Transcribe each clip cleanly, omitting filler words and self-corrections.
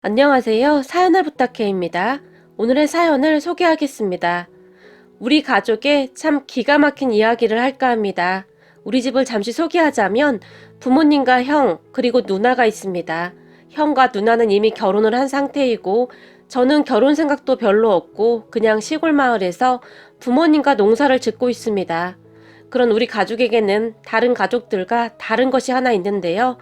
안녕하세요. 사연을 부탁해입니다. 오늘의 사연을 소개하겠습니다. 우리 가족의 참 기가 막힌 이야기를 할까 합니다. 우리 집을 잠시 소개하자면 부모님과 형, 그리고 누나가 있습니다. 형과 누나는 이미 결혼을 한 상태이고 저는 결혼 생각도 별로 없고 그냥 시골 마을에서 부모님과 농사를 짓고 있습니다. 그런 우리 가족에게는 다른 가족들과 다른 것이 하나 있는데요.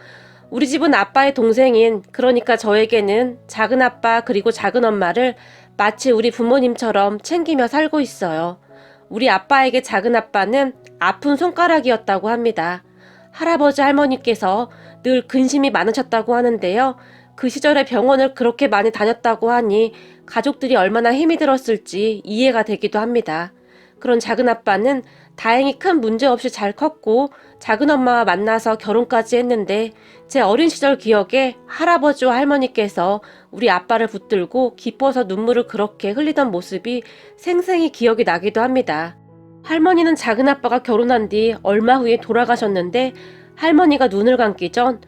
우리 집은 아빠의 동생인, 그러니까 저에게는 작은 아빠 그리고 작은 엄마를 마치 우리 부모님처럼 챙기며 살고 있어요. 우리 아빠에게 작은 아빠는 아픈 손가락이었다고 합니다. 할아버지 할머니께서 늘 근심이 많으셨다고 하는데요. 그 시절에 병원을 그렇게 많이 다녔다고 하니 가족들이 얼마나 힘이 들었을지 이해가 되기도 합니다. 그런 작은 아빠는 다행히 큰 문제 없이 잘 컸고 작은 엄마와 만나서 결혼까지 했는데 제 어린 시절 기억에 할아버지와 할머니께서 우리 아빠를 붙들고 기뻐서 눈물을 그렇게 흘리던 모습이 생생히 기억이 나기도 합니다. 할머니는 작은 아빠가 결혼한 뒤 얼마 후에 돌아가셨는데 할머니가 눈을 감기 전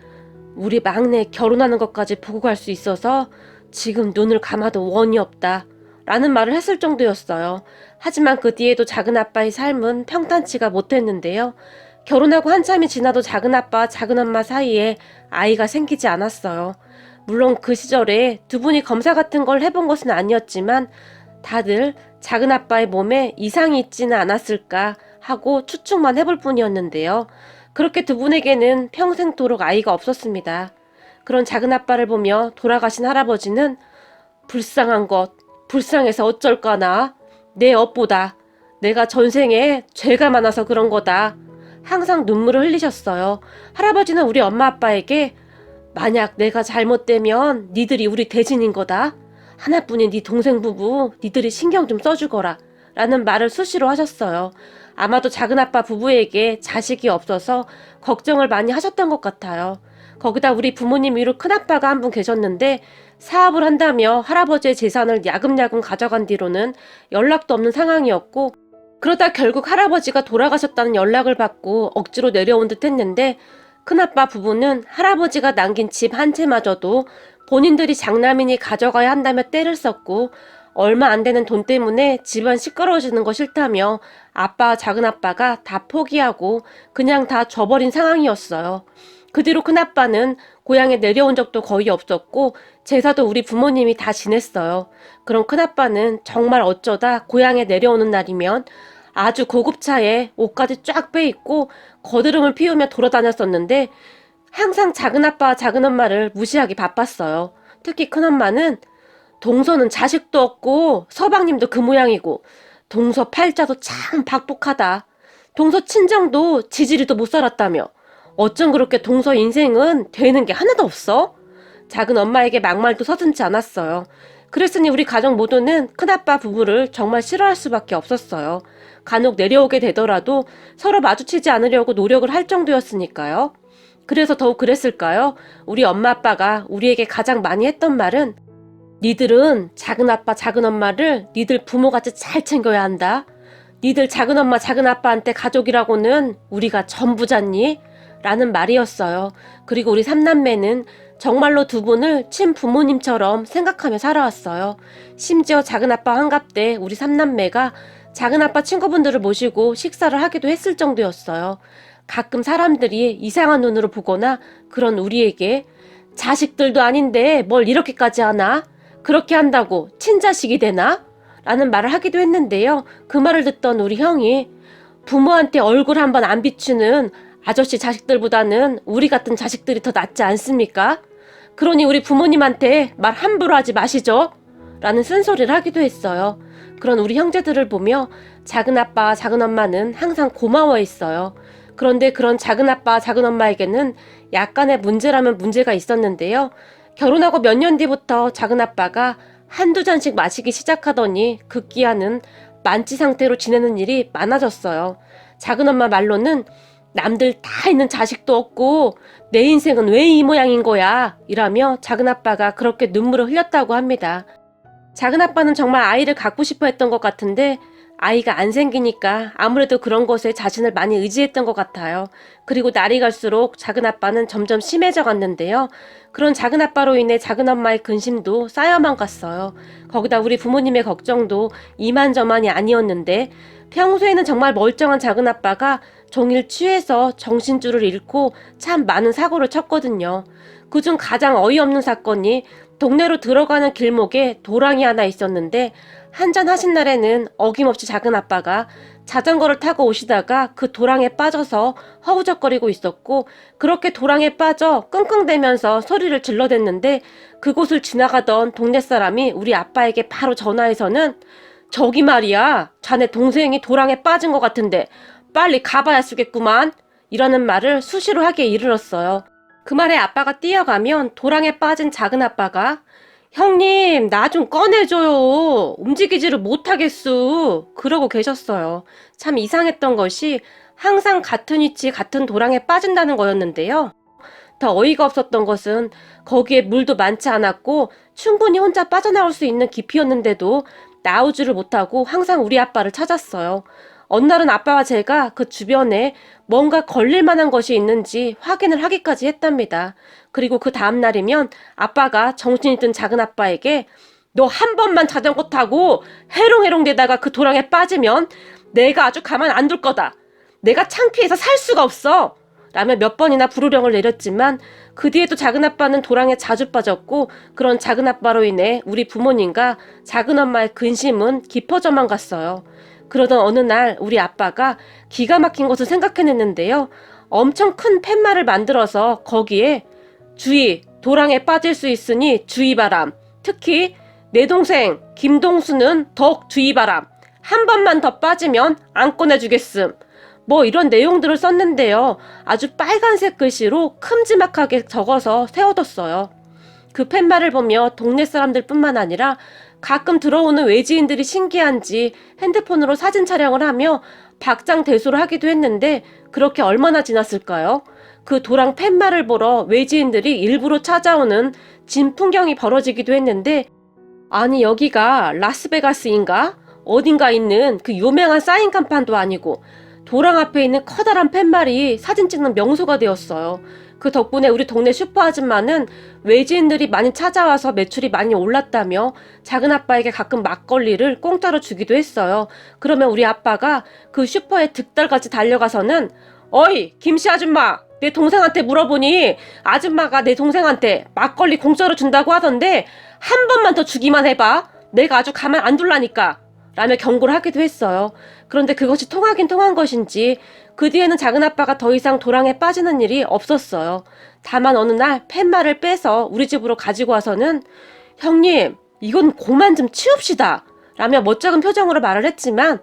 우리 막내 결혼하는 것까지 보고 갈 수 있어서 지금 눈을 감아도 원이 없다 라는 말을 했을 정도였어요. 하지만 그 뒤에도 작은 아빠의 삶은 평탄치가 못했는데요. 결혼하고 한참이 지나도 작은 아빠, 작은 엄마 사이에 아이가 생기지 않았어요. 물론 그 시절에 두 분이 검사 같은 걸 해본 것은 아니었지만 다들 작은 아빠의 몸에 이상이 있지는 않았을까 하고 추측만 해볼 뿐이었는데요. 그렇게 두 분에게는 평생토록 아이가 없었습니다. 그런 작은 아빠를 보며 돌아가신 할아버지는 불쌍한 것, 불쌍해서 어쩔까나, 내 업보다 내가 전생에 죄가 많아서 그런 거다. 항상 눈물을 흘리셨어요. 할아버지는 우리 엄마 아빠에게 만약 내가 잘못되면 니들이 우리 대진인 거다. 하나뿐인 네 동생 부부 니들이 신경 좀 써주거라 라는 말을 수시로 하셨어요. 아마도 작은 아빠 부부에게 자식이 없어서 걱정을 많이 하셨던 것 같아요. 거기다 우리 부모님 위로 큰아빠가 한 분 계셨는데 사업을 한다며 할아버지의 재산을 야금야금 가져간 뒤로는 연락도 없는 상황이었고 그러다 결국 할아버지가 돌아가셨다는 연락을 받고 억지로 내려온 듯 했는데 큰아빠 부부는 할아버지가 남긴 집 한 채마저도 본인들이 장남인이 가져가야 한다며 떼를 썼고 얼마 안 되는 돈 때문에 집안 시끄러워지는 거 싫다며 아빠와 작은아빠가 다 포기하고 그냥 다 줘버린 상황이었어요. 그 뒤로 큰아빠는 고향에 내려온 적도 거의 없었고 제사도 우리 부모님이 다 지냈어요. 그럼 큰아빠는 정말 어쩌다 고향에 내려오는 날이면 아주 고급차에 옷까지 쫙 빼입고 거드름을 피우며 돌아다녔었는데 항상 작은아빠와 작은엄마를 무시하기 바빴어요. 특히 큰엄마는 동서는 자식도 없고 서방님도 그 모양이고 동서 팔자도 참 박복하다. 동서 친정도 지지리도 못 살았다며 어쩜 그렇게 동서 인생은 되는 게 하나도 없어? 작은 엄마에게 막말도 서슴지 않았어요. 그랬으니 우리 가족 모두는 큰아빠 부부를 정말 싫어할 수밖에 없었어요. 간혹 내려오게 되더라도 서로 마주치지 않으려고 노력을 할 정도였으니까요. 그래서 더욱 그랬을까요? 우리 엄마 아빠가 우리에게 가장 많이 했던 말은 니들은 작은아빠 작은엄마를 니들 부모같이 잘 챙겨야 한다. 니들 작은엄마 작은아빠한테 가족이라고는 우리가 전부잖니? 라는 말이었어요. 그리고 우리 삼남매는 정말로 두 분을 친부모님처럼 생각하며 살아왔어요. 심지어 작은아빠 환갑 때 우리 삼남매가 작은아빠 친구분들을 모시고 식사를 하기도 했을 정도였어요. 가끔 사람들이 이상한 눈으로 보거나 그런 우리에게 자식들도 아닌데 뭘 이렇게까지 하나? 그렇게 한다고 친자식이 되나? 라는 말을 하기도 했는데요. 그 말을 듣던 우리 형이 부모한테 얼굴 한번 안 비추는 아저씨 자식들보다는 우리 같은 자식들이 더 낫지 않습니까? 그러니 우리 부모님한테 말 함부로 하지 마시죠. 라는 쓴소리를 하기도 했어요. 그런 우리 형제들을 보며 작은아빠 작은엄마는 항상 고마워했어요. 그런데 그런 작은아빠 작은엄마에게는 약간의 문제라면 문제가 있었는데요. 결혼하고 몇 년 뒤부터 작은아빠가 한두 잔씩 마시기 시작하더니 급기야는 만취 상태로 지내는 일이 많아졌어요. 작은엄마 말로는 남들 다 있는 자식도 없고 내 인생은 왜 이 모양인 거야 이라며 작은아빠가 그렇게 눈물을 흘렸다고 합니다. 작은아빠는 정말 아이를 갖고 싶어 했던 것 같은데 아이가 안 생기니까 아무래도 그런 것에 자신을 많이 의지했던 것 같아요. 그리고 날이 갈수록 작은아빠는 점점 심해져 갔는데요. 그런 작은아빠로 인해 작은엄마의 근심도 쌓여만 갔어요. 거기다 우리 부모님의 걱정도 이만저만이 아니었는데 평소에는 정말 멀쩡한 작은아빠가 종일 취해서 정신줄을 잃고 참 많은 사고를 쳤거든요. 그중 가장 어이없는 사건이 동네로 들어가는 길목에 도랑이 하나 있었는데 한잔하신 날에는 어김없이 작은아빠가 자전거를 타고 오시다가 그 도랑에 빠져서 허우적거리고 있었고 그렇게 도랑에 빠져 끙끙대면서 소리를 질러댔는데 그곳을 지나가던 동네 사람이 우리 아빠에게 바로 전화해서는 저기 말이야 자네 동생이 도랑에 빠진 것 같은데 빨리 가봐야 쓰겠구만 이라는 말을 수시로 하게 이르렀어요. 그 말에 아빠가 뛰어가면 도랑에 빠진 작은아빠가 형님 나 좀 꺼내줘요 움직이지를 못하겠수 그러고 계셨어요. 참 이상했던 것이 항상 같은 위치 같은 도랑에 빠진다는 거였는데요. 더 어이가 없었던 것은 거기에 물도 많지 않았고 충분히 혼자 빠져나올 수 있는 깊이였는데도 나오지를 못하고 항상 우리 아빠를 찾았어요. 어느 날은 아빠와 제가 그 주변에 뭔가 걸릴 만한 것이 있는지 확인을 하기까지 했답니다. 그리고 그 다음 날이면 아빠가 정신이 든 작은아빠에게 너 한 번만 자전거 타고 해롱해롱 대다가 그 도랑에 빠지면 내가 아주 가만 안 둘 거다. 내가 창피해서 살 수가 없어. 라며 몇 번이나 불호령을 내렸지만 그 뒤에도 작은아빠는 도랑에 자주 빠졌고 그런 작은아빠로 인해 우리 부모님과 작은엄마의 근심은 깊어져만 갔어요. 그러던 어느 날 우리 아빠가 기가 막힌 것을 생각해냈는데요. 엄청 큰 팻말을 만들어서 거기에 주의, 도랑에 빠질 수 있으니 주의바람. 특히 내 동생 김동수는 더욱 주의바람. 한 번만 더 빠지면 안 꺼내주겠음. 뭐 이런 내용들을 썼는데요. 아주 빨간색 글씨로 큼지막하게 적어서 세워뒀어요. 그 팻말을 보며 동네 사람들 뿐만 아니라 가끔 들어오는 외지인들이 신기한지 핸드폰으로 사진 촬영을 하며 박장대소를 하기도 했는데 그렇게 얼마나 지났을까요? 그 도랑 팻말을 보러 외지인들이 일부러 찾아오는 진풍경이 벌어지기도 했는데 아니 여기가 라스베가스인가? 어딘가 있는 그 유명한 사인 간판도 아니고 도랑 앞에 있는 커다란 팻말이 사진 찍는 명소가 되었어요. 그 덕분에 우리 동네 슈퍼 아줌마는 외지인들이 많이 찾아와서 매출이 많이 올랐다며 작은아빠에게 가끔 막걸리를 공짜로 주기도 했어요. 그러면 우리 아빠가 그 슈퍼에 득달같이 달려가서는 어이 김씨 아줌마 내 동생한테 물어보니 아줌마가 내 동생한테 막걸리 공짜로 준다고 하던데 한 번만 더 주기만 해봐. 내가 아주 가만 안 둘라니까. 라며 경고를 하기도 했어요. 그런데 그것이 통하긴 통한 것인지 그 뒤에는 작은아빠가 더 이상 도랑에 빠지는 일이 없었어요. 다만 어느 날 팻말을 빼서 우리 집으로 가지고 와서는 형님 이건 고만 좀 치웁시다 라며 멋쩍은 표정으로 말을 했지만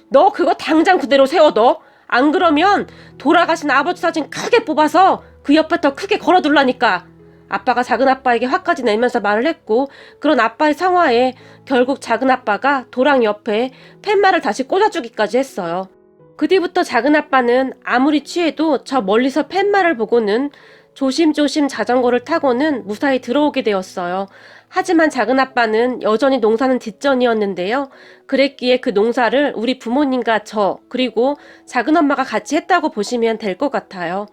너 그거 당장 그대로 세워둬. 안 그러면 돌아가신 아버지 사진 크게 뽑아서 그 옆에 더 크게 걸어둘라니까. 아빠가 작은아빠에게 화까지 내면서 말을 했고 그런 아빠의 상화에 결국 작은아빠가 도랑 옆에 팻말을 다시 꽂아주기까지 했어요. 그 뒤부터 작은아빠는 아무리 취해도 저 멀리서 팻말을 보고는 조심조심 자전거를 타고는 무사히 들어오게 되었어요. 하지만 작은아빠는 여전히 농사는 뒷전이었는데요. 그랬기에 그 농사를 우리 부모님과 저 그리고 작은엄마가 같이 했다고 보시면 될 것 같아요.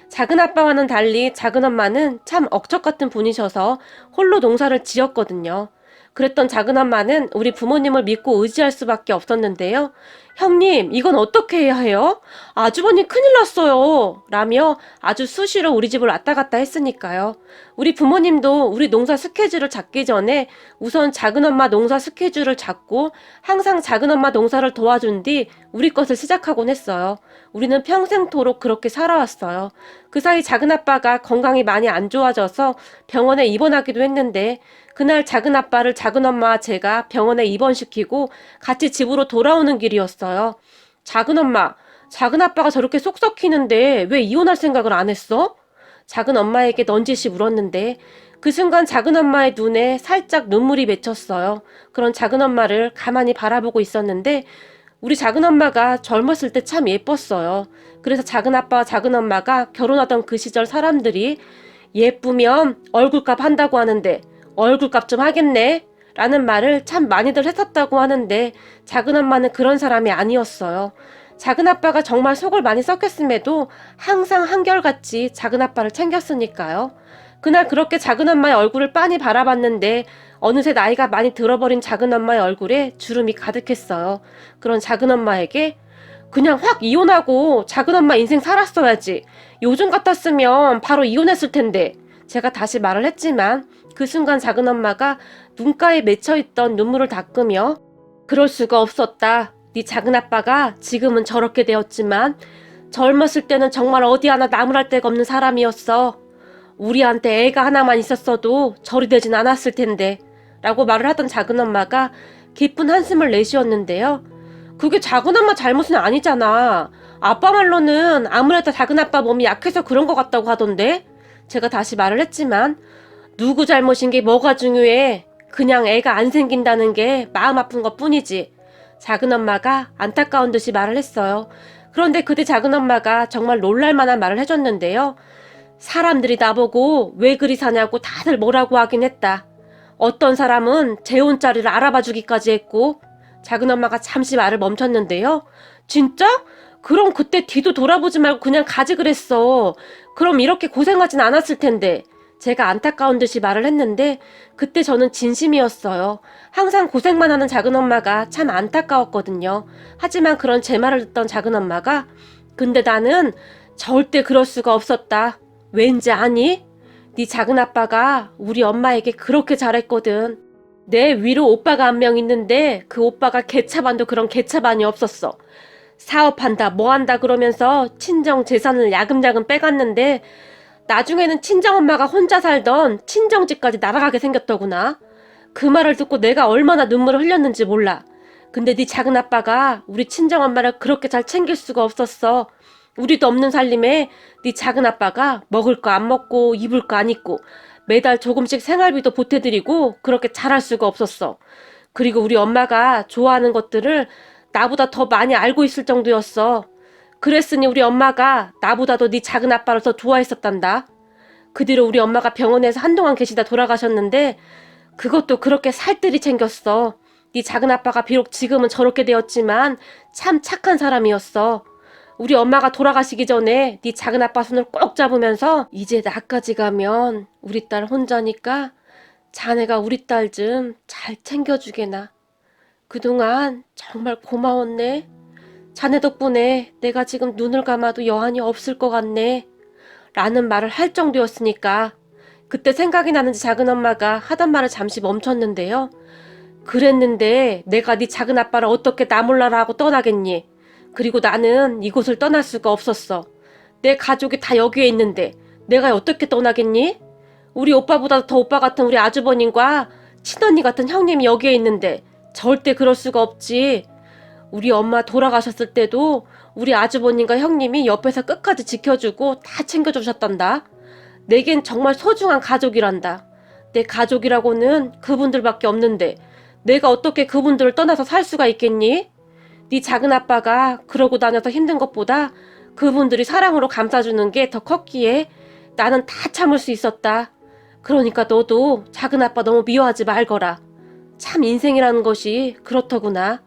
작은아빠와는 달리 작은엄마는 참 억척 같은 분이셔서 홀로 농사를 지었거든요. 그랬던 작은엄마는 우리 부모님을 믿고 의지할 수밖에 없었는데요. 형님 이건 어떻게 해야 해요? 아주버님 큰일 났어요 라며 아주 수시로 우리 집을 왔다 갔다 했으니까요. 우리 부모님도 우리 농사 스케줄을 잡기 전에 우선 작은엄마 농사 스케줄을 잡고 항상 작은엄마 농사를 도와준 뒤 우리 것을 시작하곤 했어요. 우리는 평생토록 그렇게 살아왔어요. 그 사이 작은아빠가 건강이 많이 안 좋아져서 병원에 입원하기도 했는데 그날 작은아빠를 작은엄마와 제가 병원에 입원시키고 같이 집으로 돌아오는 길이었어요. 작은엄마, 작은아빠가 저렇게 속 썩히는데 왜 이혼할 생각을 안 했어? 작은엄마에게 넌지시 물었는데 그 순간 작은엄마의 눈에 살짝 눈물이 맺혔어요. 그런 작은엄마를 가만히 바라보고 있었는데 우리 작은엄마가 젊었을 때 참 예뻤어요. 그래서 작은아빠와 작은엄마가 결혼하던 그 시절 사람들이 예쁘면 얼굴값 한다고 하는데 얼굴값 좀 하겠네? 라는 말을 참 많이들 했었다고 하는데 작은엄마는 그런 사람이 아니었어요. 작은아빠가 정말 속을 많이 썩혔음에도 항상 한결같이 작은아빠를 챙겼으니까요. 그날 그렇게 작은엄마의 얼굴을 빤히 바라봤는데 어느새 나이가 많이 들어버린 작은엄마의 얼굴에 주름이 가득했어요. 그런 작은엄마에게 그냥 확 이혼하고 작은엄마 인생 살았어야지. 요즘 같았으면 바로 이혼했을 텐데. 제가 다시 말을 했지만 그 순간 작은엄마가 눈가에 맺혀있던 눈물을 닦으며 그럴 수가 없었다. 네 작은아빠가 지금은 저렇게 되었지만 젊었을 때는 정말 어디 하나 나무랄 데가 없는 사람이었어. 우리한테 애가 하나만 있었어도 저리 되진 않았을 텐데 라고 말을 하던 작은엄마가 깊은 한숨을 내쉬었는데요. 그게 작은엄마 잘못은 아니잖아. 아빠 말로는 아무래도 작은아빠 몸이 약해서 그런 것 같다고 하던데. 제가 다시 말을 했지만 누구 잘못인 게 뭐가 중요해. 그냥 애가 안 생긴다는 게 마음 아픈 것 뿐이지. 작은엄마가 안타까운 듯이 말을 했어요. 그런데 그때 작은엄마가 정말 놀랄만한 말을 해줬는데요. 사람들이 나보고 왜 그리 사냐고 다들 뭐라고 하긴 했다. 어떤 사람은 재혼자리를 알아봐 주기까지 했고. 작은엄마가 잠시 말을 멈췄는데요. 진짜? 그럼 그때 뒤도 돌아보지 말고 그냥 가지 그랬어. 그럼 이렇게 고생하진 않았을 텐데. 제가 안타까운 듯이 말을 했는데 그때 저는 진심이었어요. 항상 고생만 하는 작은엄마가 참 안타까웠거든요. 하지만 그런 제 말을 듣던 작은엄마가 근데 나는 절대 그럴 수가 없었다. 왠지 아니? 네 작은아빠가 우리 엄마에게 그렇게 잘했거든. 내 위로 오빠가 한 명 있는데 그 오빠가 개차반도 그런 개차반이 없었어. 사업한다 뭐한다 그러면서 친정 재산을 야금야금 빼갔는데 나중에는 친정엄마가 혼자 살던 친정집까지 날아가게 생겼더구나. 그 말을 듣고 내가 얼마나 눈물을 흘렸는지 몰라. 근데 네 작은아빠가 우리 친정엄마를 그렇게 잘 챙길 수가 없었어. 우리도 없는 살림에 네 작은아빠가 먹을 거 안 먹고 입을 거 안 입고 매달 조금씩 생활비도 보태드리고 그렇게 잘할 수가 없었어. 그리고 우리 엄마가 좋아하는 것들을 나보다 더 많이 알고 있을 정도였어. 그랬으니 우리 엄마가 나보다도 네 작은아빠를 더 좋아했었단다. 그 뒤로 우리 엄마가 병원에서 한동안 계시다 돌아가셨는데 그것도 그렇게 살뜰히 챙겼어. 네 작은아빠가 비록 지금은 저렇게 되었지만 참 착한 사람이었어. 우리 엄마가 돌아가시기 전에 네 작은아빠 손을 꼭 잡으면서 이제 나까지 가면 우리 딸 혼자니까 자네가 우리 딸 좀 잘 챙겨주게나. 그동안 정말 고마웠네. 자네 덕분에 내가 지금 눈을 감아도 여한이 없을 것 같네. 라는 말을 할 정도였으니까 그때 생각이 나는지 작은엄마가 하던 말을 잠시 멈췄는데요. 그랬는데 내가 네 작은아빠를 어떻게 나 몰라라 하고 떠나겠니? 그리고 나는 이곳을 떠날 수가 없었어. 내 가족이 다 여기에 있는데 내가 어떻게 떠나겠니? 우리 오빠보다 더 오빠 같은 우리 아주버님과 친언니 같은 형님이 여기에 있는데 절대 그럴 수가 없지. 우리 엄마 돌아가셨을 때도 우리 아주버님과 형님이 옆에서 끝까지 지켜주고 다 챙겨주셨단다. 내겐 정말 소중한 가족이란다. 내 가족이라고는 그분들밖에 없는데 내가 어떻게 그분들을 떠나서 살 수가 있겠니? 네 작은아빠가 그러고 다녀서 힘든 것보다 그분들이 사랑으로 감싸주는 게 더 컸기에 나는 다 참을 수 있었다. 그러니까 너도 작은아빠 너무 미워하지 말거라. 참 인생이라는 것이 그렇더구나.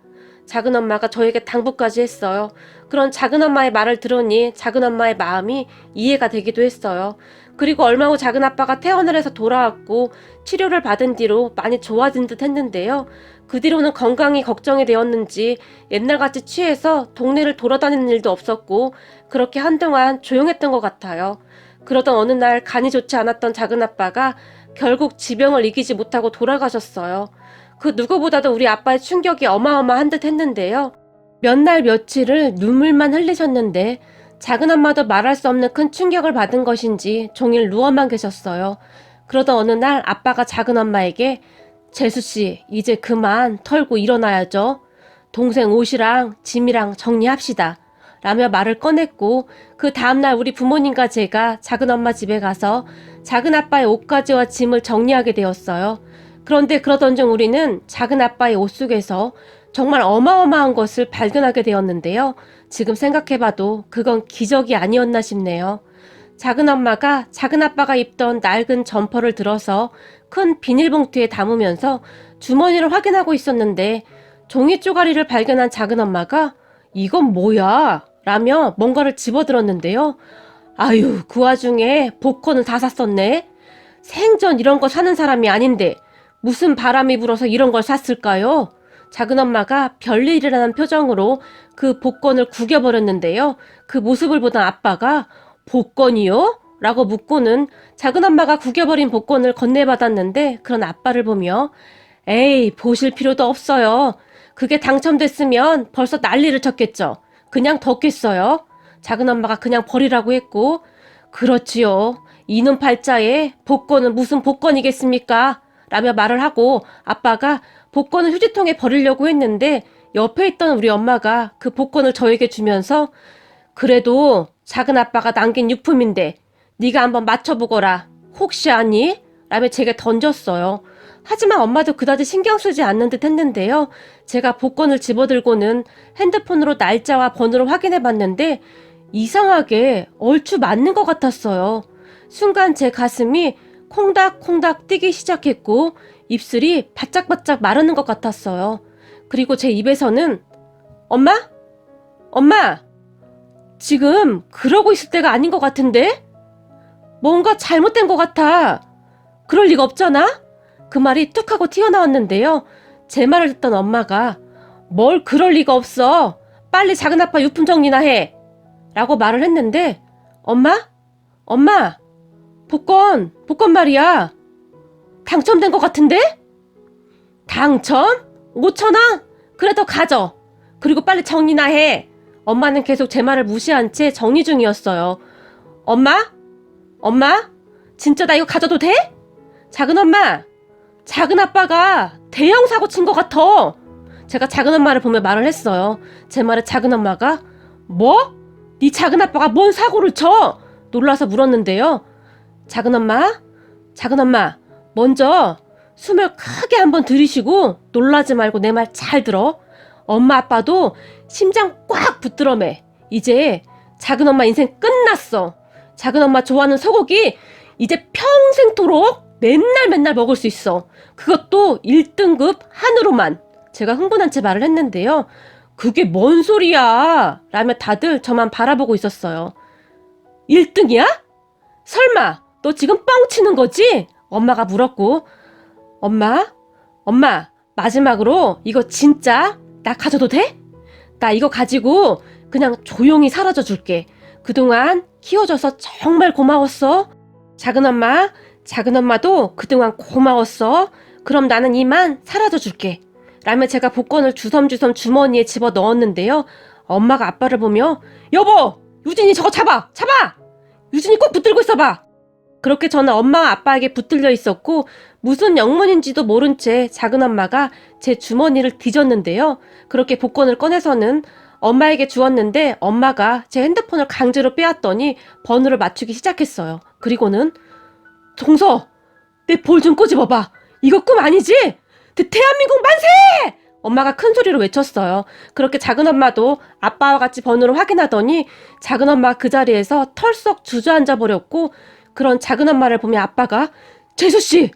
작은엄마가 저에게 당부까지 했어요. 그런 작은엄마의 말을 들으니 작은엄마의 마음이 이해가 되기도 했어요. 그리고 얼마 후 작은아빠가 퇴원을 해서 돌아왔고 치료를 받은 뒤로 많이 좋아진 듯 했는데요. 그 뒤로는 건강이 걱정이 되었는지 옛날같이 취해서 동네를 돌아다니는 일도 없었고 그렇게 한동안 조용했던 것 같아요. 그러던 어느 날 간이 좋지 않았던 작은아빠가 결국 지병을 이기지 못하고 돌아가셨어요. 그 누구보다도 우리 아빠의 충격이 어마어마한 듯 했는데요. 몇 날 며칠을 눈물만 흘리셨는데 작은엄마도 말할 수 없는 큰 충격을 받은 것인지 종일 누워만 계셨어요. 그러던 어느 날 아빠가 작은엄마에게 재수씨 이제 그만 털고 일어나야죠. 동생 옷이랑 짐이랑 정리합시다. 라며 말을 꺼냈고 그 다음날 우리 부모님과 제가 작은엄마 집에 가서 작은아빠의 옷가지와 짐을 정리하게 되었어요. 그런데 그러던 중 우리는 작은아빠의 옷 속에서 정말 어마어마한 것을 발견하게 되었는데요. 지금 생각해봐도 그건 기적이 아니었나 싶네요. 작은 엄마가 작은 아빠가 입던 낡은 점퍼를 들어서 큰 비닐봉투에 담으면서 주머니를 확인하고 있었는데 종이 쪼가리를 발견한 작은 엄마가 이건 뭐야? 라며 뭔가를 집어들었는데요. 아유, 그 와중에 복권을 다 샀었네. 생전 이런 거 사는 사람이 아닌데 무슨 바람이 불어서 이런 걸 샀을까요? 작은 엄마가 별일이라는 표정으로 그 복권을 구겨버렸는데요. 그 모습을 보던 아빠가 복권이요? 라고 묻고는 작은 엄마가 구겨버린 복권을 건네받았는데 그런 아빠를 보며 에이, 보실 필요도 없어요. 그게 당첨됐으면 벌써 난리를 쳤겠죠. 그냥 뒀겠어요. 작은 엄마가 그냥 버리라고 했고 그렇지요. 이눈 팔자에 복권은 무슨 복권이겠습니까? 라며 말을 하고 아빠가 복권을 휴지통에 버리려고 했는데 옆에 있던 우리 엄마가 그 복권을 저에게 주면서 그래도 작은 아빠가 남긴 유품인데 네가 한번 맞춰보거라. 혹시 아니? 라며 제게 던졌어요. 하지만 엄마도 그다지 신경 쓰지 않는 듯 했는데요. 제가 복권을 집어들고는 핸드폰으로 날짜와 번호를 확인해 봤는데 이상하게 얼추 맞는 것 같았어요. 순간 제 가슴이 콩닥콩닥 뛰기 시작했고 입술이 바짝바짝 마르는 것 같았어요. 그리고 제 입에서는 엄마? 엄마! 지금 그러고 있을 때가 아닌 것 같은데? 뭔가 잘못된 것 같아. 그럴 리가 없잖아? 그 말이 뚝 하고 튀어나왔는데요. 제 말을 듣던 엄마가 뭘 그럴 리가 없어. 빨리 작은 아빠 유품 정리나 해. 라고 말을 했는데 엄마? 복권 말이야. 당첨된 것 같은데? 당첨? 5,000원? 그래 더 가져. 그리고 빨리 정리나 해. 엄마는 계속 제 말을 무시한 채 정리 중이었어요. 엄마? 진짜 나 이거 가져도 돼? 작은 엄마, 작은 아빠가 대형 사고 친 것 같아. 제가 작은 엄마를 보며 말을 했어요. 제 말에 작은 엄마가 뭐? 네 작은 아빠가 뭔 사고를 쳐? 놀라서 물었는데요. 작은 엄마, 먼저 숨을 크게 한번 들이쉬고 놀라지 말고 내 말 잘 들어. 엄마 아빠도 심장 꽉 붙들어 매. 이제 작은 엄마 인생 끝났어. 작은 엄마 좋아하는 소고기 이제 평생토록 맨날 먹을 수 있어. 그것도 1등급 한우로만. 제가 흥분한 채 말을 했는데요. 그게 뭔 소리야? 라며 다들 저만 바라보고 있었어요. 1등이야? 설마 너 지금 뻥 치는 거지? 엄마가 물었고 엄마 마지막으로 이거 진짜 나 가져도 돼? 나 이거 가지고 그냥 조용히 사라져 줄게. 그동안 키워줘서 정말 고마웠어. 작은 엄마도 그동안 고마웠어. 그럼 나는 이만 사라져 줄게. 라며 제가 복권을 주섬주섬 주머니에 집어 넣었는데요. 엄마가 아빠를 보며 여보! 유진이 저거 잡아! 유진이 꼭 붙들고 있어봐! 그렇게 저는 엄마와 아빠에게 붙들려 있었고 무슨 영문인지도 모른 채 작은 엄마가 제 주머니를 뒤졌는데요. 그렇게 복권을 꺼내서는 엄마에게 주었는데 엄마가 제 핸드폰을 강제로 빼앗더니 번호를 맞추기 시작했어요. 그리고는 동서, 내 볼 좀 꼬집어봐. 이거 꿈 아니지? 대한민국 만세! 엄마가 큰 소리로 외쳤어요. 그렇게 작은 엄마도 아빠와 같이 번호를 확인하더니 작은 엄마가 그 자리에서 털썩 주저앉아 버렸고 그런 작은 엄마를 보며 아빠가 재수씨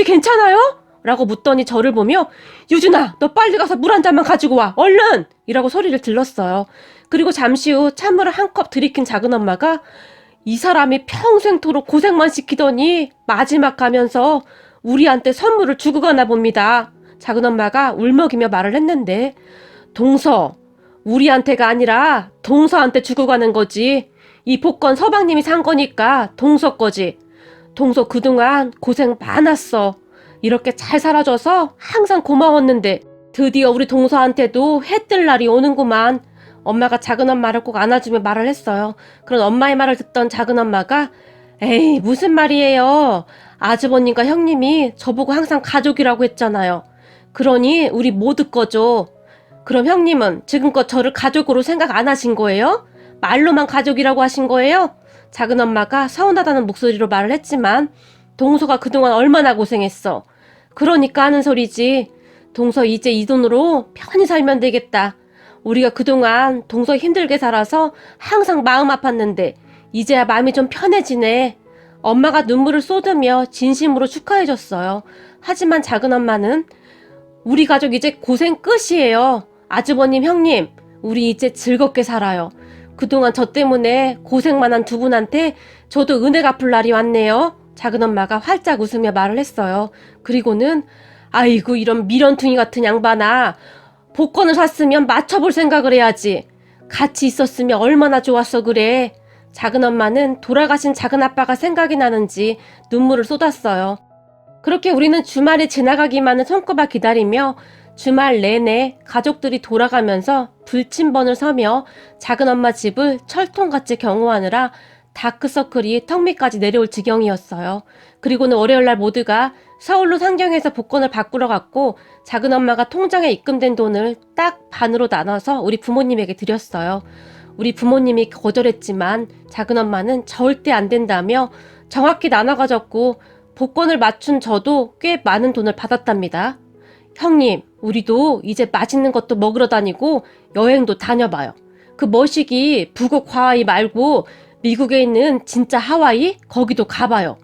괜찮아요? 라고 묻더니 저를 보며 유준아, 너 빨리 가서 물 한 잔만 가지고 와. 얼른! 이라고 소리를 질렀어요. 그리고 잠시 후 찬물을 한 컵 들이킨 작은 엄마가 이 사람이 평생토록 고생만 시키더니 마지막 가면서 우리한테 선물을 주고 가나 봅니다. 작은 엄마가 울먹이며 말을 했는데 동서, 우리한테가 아니라 동서한테 주고 가는 거지. 이 복권 서방님이 산 거니까 동서 거지. 동서 그동안 고생 많았어. 이렇게 잘 살아줘서 항상 고마웠는데 드디어 우리 동서한테도 해 뜰 날이 오는구만. 엄마가 작은 엄마를 꼭 안아주며 말을 했어요. 그런 엄마의 말을 듣던 작은 엄마가 에이, 무슨 말이에요. 아주버님과 형님이 저보고 항상 가족이라고 했잖아요. 그러니 우리 모두 거죠. 그럼 형님은 지금껏 저를 가족으로 생각 안 하신 거예요? 말로만 가족이라고 하신 거예요? 작은 엄마가 서운하다는 목소리로 말을 했지만 동서가 그동안 얼마나 고생했어. 그러니까 하는 소리지. 동서 이제 이 돈으로 편히 살면 되겠다. 우리가 그동안 동서 힘들게 살아서 항상 마음 아팠는데 이제야 마음이 좀 편해지네. 엄마가 눈물을 쏟으며 진심으로 축하해줬어요. 하지만 작은엄마는 우리 가족 이제 고생 끝이에요. 아주버님, 형님, 우리 이제 즐겁게 살아요. 그동안 저 때문에 고생만 한 두 분한테 저도 은혜 갚을 날이 왔네요. 작은엄마가 활짝 웃으며 말을 했어요. 그리고는 아이고 이런 미련퉁이 같은 양반아. 복권을 샀으면 맞춰볼 생각을 해야지. 같이 있었으면 얼마나 좋았어 그래. 작은엄마는 돌아가신 작은아빠가 생각이 나는지 눈물을 쏟았어요. 그렇게 우리는 주말이 지나가기만을 손꼽아 기다리며 주말 내내 가족들이 돌아가면서 불침번을 서며 작은엄마 집을 철통같이 경호하느라 다크서클이 턱 밑까지 내려올 지경이었어요. 그리고는 월요일날 모두가 서울로 상경해서 복권을 바꾸러 갔고 작은엄마가 통장에 입금된 돈을 딱 반으로 나눠서 우리 부모님에게 드렸어요. 우리 부모님이 거절했지만 작은엄마는 절대 안 된다며 정확히 나눠 가졌고 복권을 맞춘 저도 꽤 많은 돈을 받았답니다. 형님, 우리도 이제 맛있는 것도 먹으러 다니고 여행도 다녀봐요. 그 머시기 북극 하와이 말고 미국에 있는 진짜 하와이? 거기도 가봐요.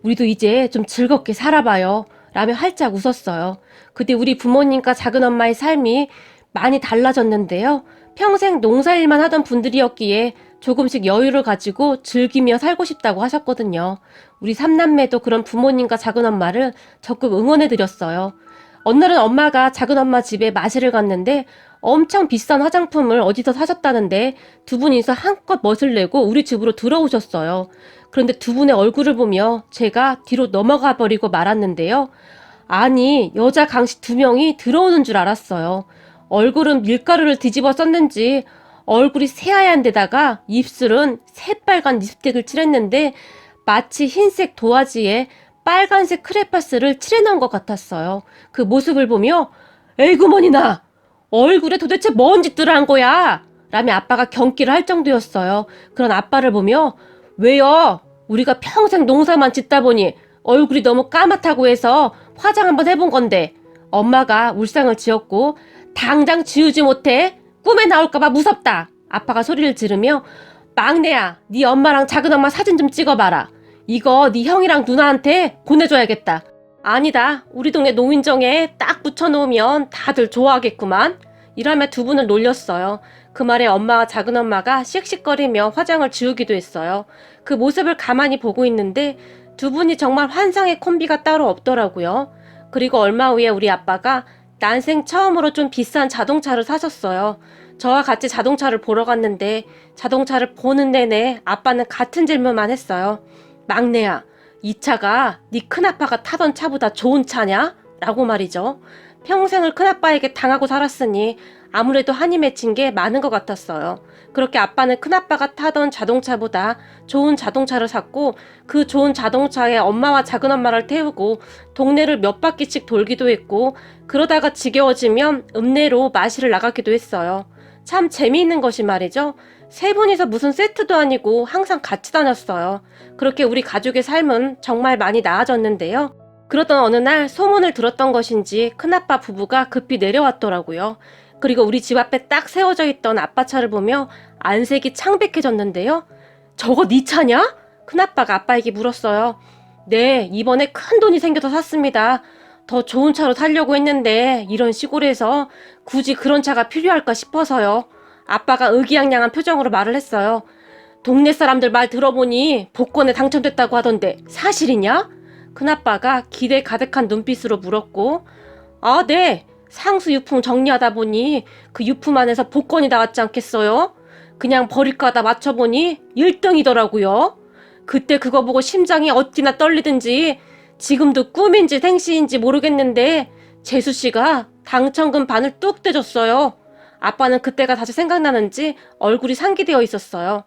우리도 이제 좀 즐겁게 살아봐요. 라며 활짝 웃었어요. 그때 우리 부모님과 작은엄마의 삶이 많이 달라졌는데요. 평생 농사일만 하던 분들이었기에 조금씩 여유를 가지고 즐기며 살고 싶다고 하셨거든요. 우리 삼남매도 그런 부모님과 작은엄마를 적극 응원해드렸어요. 어느 날은 엄마가 작은엄마 집에 마실을 갔는데 엄청 비싼 화장품을 어디서 사셨다는데 두 분이서 한껏 멋을 내고 우리 집으로 들어오셨어요. 그런데 두 분의 얼굴을 보며 제가 뒤로 넘어가 버리고 말았는데요. 아니, 여자 강씨 두 명이 들어오는 줄 알았어요. 얼굴은 밀가루를 뒤집어 썼는지 얼굴이 새하얀 데다가 입술은 새빨간 립스틱을 칠했는데 마치 흰색 도화지에 빨간색 크레파스를 칠해놓은 것 같았어요. 그 모습을 보며 에이구머니나 얼굴에 도대체 뭔 짓들을 한 거야? 라며 아빠가 경기를 할 정도였어요. 그런 아빠를 보며 왜요? 우리가 평생 농사만 짓다 보니 얼굴이 너무 까맣다고 해서 화장 한번 해본 건데 엄마가 울상을 지었고 당장 지우지 못해? 꿈에 나올까봐 무섭다. 아빠가 소리를 지르며 막내야, 네 엄마랑 작은엄마 사진 좀 찍어봐라. 이거 네 형이랑 누나한테 보내줘야겠다. 아니다. 우리 동네 노인정에 딱 붙여놓으면 다들 좋아하겠구만. 이라며 두 분을 놀렸어요. 그 말에 엄마와 작은엄마가 씩씩거리며 화장을 지우기도 했어요. 그 모습을 가만히 보고 있는데 두 분이 정말 환상의 콤비가 따로 없더라고요. 그리고 얼마 후에 우리 아빠가 난생 처음으로 좀 비싼 자동차를 사셨어요. 저와 같이 자동차를 보러 갔는데 자동차를 보는 내내 아빠는 같은 질문만 했어요. 막내야, 이 차가 네 큰아빠가 타던 차보다 좋은 차냐? 라고 말이죠. 평생을 큰아빠에게 당하고 살았으니 아무래도 한이 맺힌 게 많은 것 같았어요. 그렇게 아빠는 큰아빠가 타던 자동차보다 좋은 자동차를 샀고 그 좋은 자동차에 엄마와 작은엄마를 태우고 동네를 몇 바퀴씩 돌기도 했고 그러다가 지겨워지면 읍내로 마시를 나가기도 했어요. 참 재미있는 것이 말이죠. 세 분이서 무슨 세트도 아니고 항상 같이 다녔어요. 그렇게 우리 가족의 삶은 정말 많이 나아졌는데요. 그러던 어느 날 소문을 들었던 것인지 큰아빠 부부가 급히 내려왔더라고요. 그리고 우리 집 앞에 딱 세워져 있던 아빠 차를 보며 안색이 창백해졌는데요. 저거 네 차냐? 큰아빠가 아빠에게 물었어요. 네, 이번에 큰 돈이 생겨서 샀습니다. 더 좋은 차로 살려고 했는데 이런 시골에서 굳이 그런 차가 필요할까 싶어서요. 아빠가 의기양양한 표정으로 말을 했어요. 동네 사람들 말 들어보니 복권에 당첨됐다고 하던데 사실이냐? 큰아빠가 기대 가득한 눈빛으로 물었고 아, 네. 상수 유품 정리하다 보니 그 유품 안에서 복권이 나왔지 않겠어요? 그냥 버릴까 하다 맞춰보니 1등이더라고요. 그때 그거 보고 심장이 어찌나 떨리든지 지금도 꿈인지 생시인지 모르겠는데 재수씨가 당첨금 반을 뚝 떼줬어요. 아빠는 그때가 다시 생각나는지 얼굴이 상기되어 있었어요.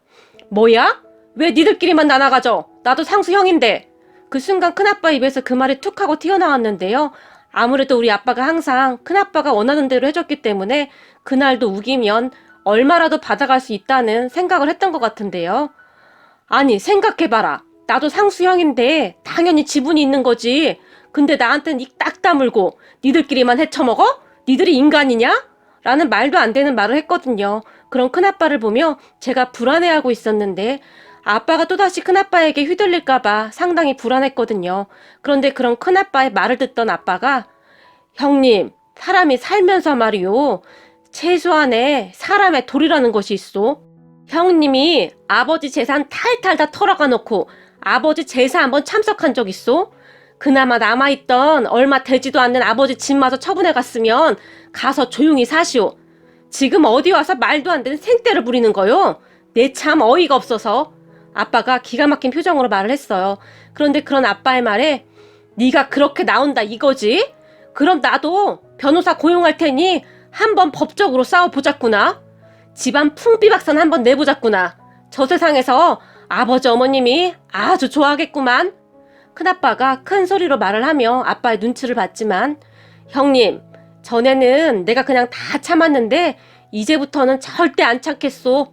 뭐야? 왜 니들끼리만 나눠가져? 나도 상수 형인데. 그 순간 큰아빠 입에서 그 말이 툭 하고 튀어나왔는데요. 아무래도 우리 아빠가 항상 큰아빠가 원하는 대로 해줬기 때문에 그날도 우기면 얼마라도 받아갈 수 있다는 생각을 했던 것 같은데요. 아니 생각해봐라. 나도 상수형인데 당연히 지분이 있는 거지. 근데 나한텐 이 딱 다물고 니들끼리만 헤쳐먹어? 니들이 인간이냐? 라는 말도 안 되는 말을 했거든요. 그런 큰아빠를 보며 제가 불안해하고 있었는데 아빠가 또다시 큰아빠에게 휘둘릴까봐 상당히 불안했거든요. 그런데 그런 큰아빠의 말을 듣던 아빠가 형님, 사람이 살면서 말이요. 최소한의 사람의 도리라는 것이 있어. 형님이 아버지 재산 탈탈 다 털어가 놓고 아버지 제사 한번 참석한 적 있어? 그나마 남아있던 얼마 되지도 않는 아버지 집마저 처분해 갔으면 가서 조용히 사시오. 지금 어디 와서 말도 안 되는 생떼를 부리는 거요? 내 참 어이가 없어서. 아빠가 기가 막힌 표정으로 말을 했어요. 그런데 그런 아빠의 말에 네가 그렇게 나온다 이거지? 그럼 나도 변호사 고용할 테니 한번 법적으로 싸워보자꾸나. 집안 풍비박산 한번 내보자꾸나. 저 세상에서 아버지 어머님이 아주 좋아하겠구만. 큰아빠가 큰 소리로 말을 하며 아빠의 눈치를 봤지만 형님, 전에는 내가 그냥 다 참았는데 이제부터는 절대 안 참겠소.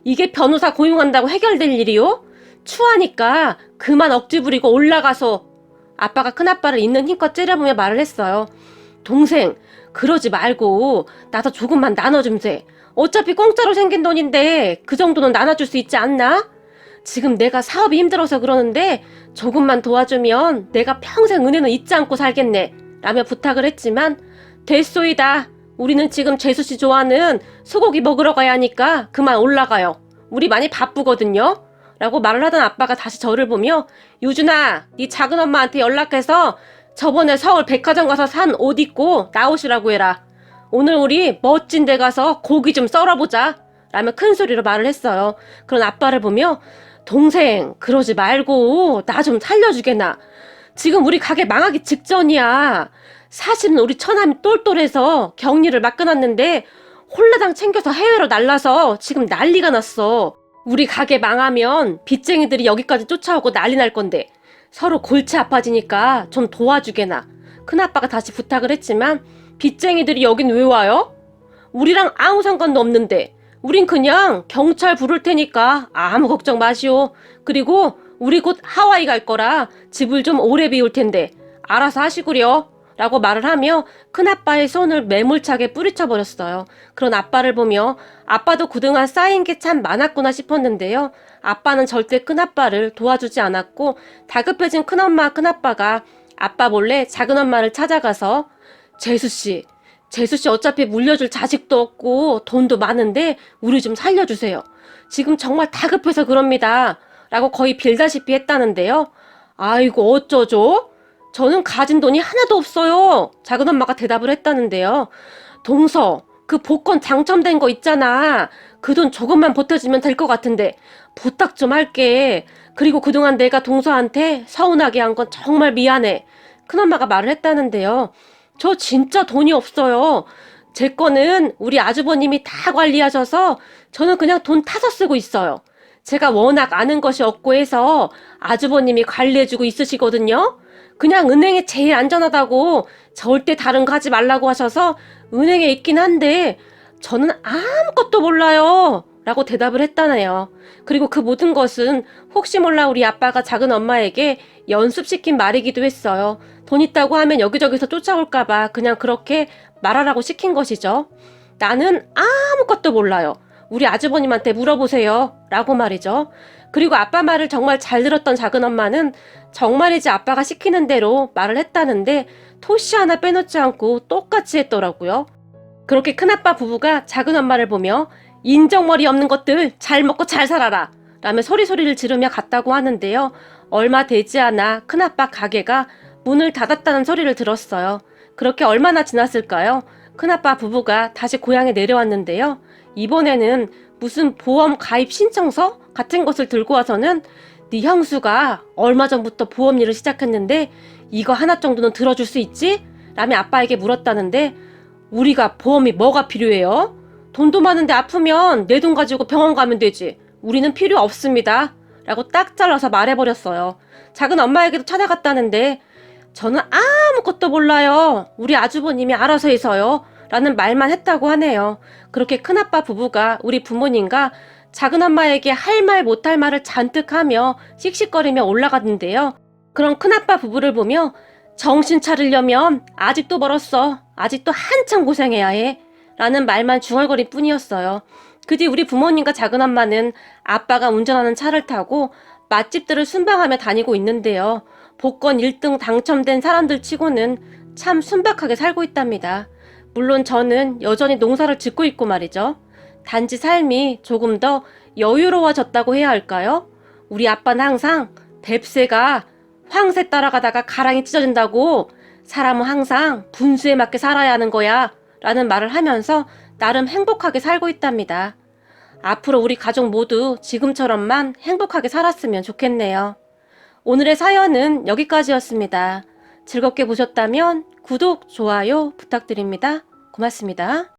이게 변호사 고용한다고 해결될 일이요? 추하니까 그만 억지 부리고 올라가서. 아빠가 큰아빠를 있는 힘껏 째려보며 말을 했어요. 동생, 그러지 말고 나도 조금만 나눠줌세. 어차피 공짜로 생긴 돈인데 그 정도는 나눠줄 수 있지 않나? 지금 내가 사업이 힘들어서 그러는데 조금만 도와주면 내가 평생 은혜는 잊지 않고 살겠네. 라며 부탁을 했지만 됐소이다. 우리는 지금 재수씨 좋아하는 소고기 먹으러 가야 하니까 그만 올라가요. 우리 많이 바쁘거든요. 라고 말을 하던 아빠가 다시 저를 보며 유준아, 네 작은 엄마한테 연락해서 저번에 서울 백화점 가서 산 옷 입고 나오시라고 해라. 오늘 우리 멋진 데 가서 고기 좀 썰어보자. 라며 큰 소리로 말을 했어요. 그런 아빠를 보며 동생, 그러지 말고 나 좀 살려주게나. 지금 우리 가게 망하기 직전이야. 사실은 우리 처남이 똘똘해서 격리를 막 끊었는데 홀라당 챙겨서 해외로 날라서 지금 난리가 났어. 우리 가게 망하면 빚쟁이들이 여기까지 쫓아오고 난리 날 건데 서로 골치 아파지니까 좀 도와주게나. 큰아빠가 다시 부탁을 했지만 빚쟁이들이 여긴 왜 와요? 우리랑 아무 상관도 없는데. 우린 그냥 경찰 부를 테니까 아무 걱정 마시오. 그리고 우리 곧 하와이 갈 거라 집을 좀 오래 비울 텐데 알아서 하시구려. 라고 말을 하며 큰아빠의 손을 매몰차게 뿌리쳐버렸어요. 그런 아빠를 보며 아빠도 그동안 쌓인 게 참 많았구나 싶었는데요. 아빠는 절대 큰아빠를 도와주지 않았고 다급해진 큰엄마, 큰아빠가 아빠 몰래 작은엄마를 찾아가서 재수씨 어차피 물려줄 자식도 없고 돈도 많은데 우리 좀 살려주세요. 지금 정말 다급해서 그럽니다. 라고 거의 빌다시피 했다는데요. 아이고 어쩌죠? 저는 가진 돈이 하나도 없어요. 작은엄마가 대답을 했다는데요. 동서, 그 복권 당첨된 거 있잖아. 그 돈 조금만 보태주면 될 것 같은데 부탁 좀 할게. 그리고 그동안 내가 동서한테 서운하게 한 건 정말 미안해. 큰엄마가 말을 했다는데요. 저 진짜 돈이 없어요. 제 거는 우리 아주버님이 다 관리하셔서 저는 그냥 돈 타서 쓰고 있어요. 제가 워낙 아는 것이 없고 해서 아주버님이 관리해주고 있으시거든요. 그냥 은행에 제일 안전하다고 절대 다른 거 하지 말라고 하셔서 은행에 있긴 한데 저는 아무것도 몰라요. 라고 대답을 했다네요. 그리고 그 모든 것은 혹시 몰라 우리 아빠가 작은 엄마에게 연습시킨 말이기도 했어요. 돈 있다고 하면 여기저기서 쫓아올까봐 그냥 그렇게 말하라고 시킨 것이죠. 나는 아무것도 몰라요. 우리 아주버님한테 물어보세요. 라고 말이죠. 그리고 아빠 말을 정말 잘 들었던 작은 엄마는 정말이지 아빠가 시키는 대로 말을 했다는데 토시 하나 빼놓지 않고 똑같이 했더라고요. 그렇게 큰아빠 부부가 작은 엄마를 보며 인정머리 없는 것들 잘 먹고 잘 살아라 라며 소리소리를 지르며 갔다고 하는데요. 얼마 되지 않아 큰아빠 가게가 문을 닫았다는 소리를 들었어요. 그렇게 얼마나 지났을까요? 큰아빠 부부가 다시 고향에 내려왔는데요. 이번에는 무슨 보험 가입 신청서 같은 것을 들고 와서는 네 형수가 얼마 전부터 보험 일을 시작했는데 이거 하나 정도는 들어줄 수 있지? 라며 아빠에게 물었다는데 우리가 보험이 뭐가 필요해요? 돈도 많은데 아프면 내 돈 가지고 병원 가면 되지. 우리는 필요 없습니다. 라고 딱 잘라서 말해버렸어요. 작은 엄마에게도 찾아갔다는데 저는 아무것도 몰라요. 우리 아주버님이 알아서 해서요. 라는 말만 했다고 하네요. 그렇게 큰아빠 부부가 우리 부모님과 작은 엄마에게 할 말 못할 말을 잔뜩 하며 씩씩거리며 올라갔는데요. 그런 큰아빠 부부를 보며 정신 차리려면 아직도 멀었어. 아직도 한참 고생해야 해. 라는 말만 중얼거릴 뿐이었어요. 그 뒤 우리 부모님과 작은엄마는 아빠가 운전하는 차를 타고 맛집들을 순방하며 다니고 있는데요. 복권 1등 당첨된 사람들 치고는 참 순박하게 살고 있답니다. 물론 저는 여전히 농사를 짓고 있고 말이죠. 단지 삶이 조금 더 여유로워졌다고 해야 할까요? 우리 아빠는 항상 뱁새가 황새 따라가다가 가랑이 찢어진다고, 사람은 항상 분수에 맞게 살아야 하는 거야 라는 말을 하면서 나름 행복하게 살고 있답니다. 앞으로 우리 가족 모두 지금처럼만 행복하게 살았으면 좋겠네요. 오늘의 사연은 여기까지였습니다. 즐겁게 보셨다면 구독, 좋아요 부탁드립니다. 고맙습니다.